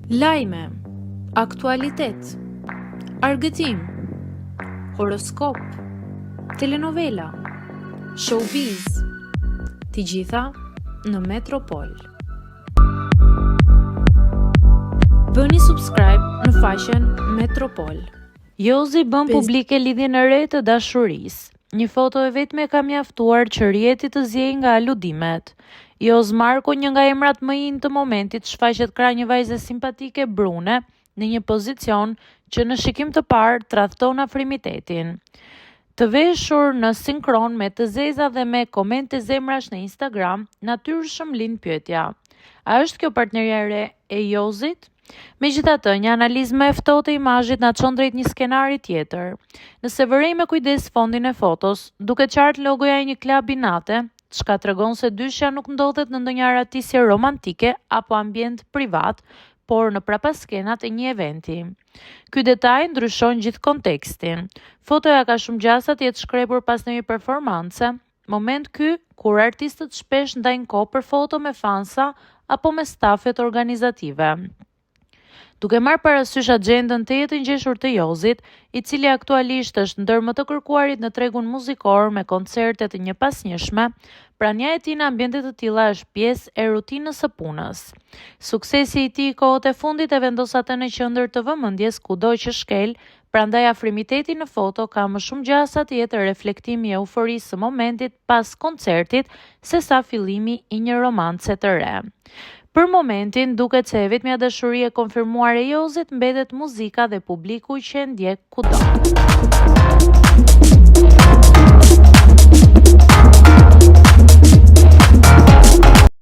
Lajme, aktualitet, argëtim, horoskop, telenovela, showbiz, të gjitha në Metropol. Bëni subscribe në faqen Metropol. Jozi bën publike lidhjen e re të dashurisë. Një foto e vetme ka mjaftuar që rjeti të zjej nga aludimet. Joz Marko, një nga emrat më in të momentit, shfaqet krah një vajze simpatike brune në një pozicion që në shikim të parë tradhton afrimitetin. Të veshur në sinkron me të zeza dhe me komente zemrash në Instagram, natyrshëm lind pyetja: a është kjo partnerja e re e Jozit? Megjithatë, një analizë më e ftohtë e imazhit na çon drejt një skenari tjetër. Nëse vërej me kujdes fondin e fotos, duket qartë logoja e një klabi nate, çka tregon se dyshja nuk ndodhet në ndonjë aratisje romantike apo ambient privat, por në prapaskenat e një eventi. Ky detaj ndryshon gjithë kontekstin. Fotoja ka shumë gjasa të jetë shkrepur pas në një performance, moment ky kur artistët shpesh ndajnë kohë për foto me fansa apo me stafet organizative. Duke marrë parasysh agjendën të jetë ngjeshur të Jozit, i cili aktualisht është ndër më të kërkuarit në tregun muzikor me koncerte të njëpasnjëshme, prania e tij në ambiente të tilla është pjesë e rutinës së punës. Suksesi i tij kohët e fundit e vendos atë në qendër të vëmendjes kudo që shkel, prandaj afrimiteti në foto ka më shumë gjasa të jetë reflektimi i euforisë së momentit pas koncertit sesa fillimi i një romance të re. Për momentin, duket se e vetmja dashuri e konfirmuar e Jozit mbetet muzika dhe publiku që e ndjek kudo.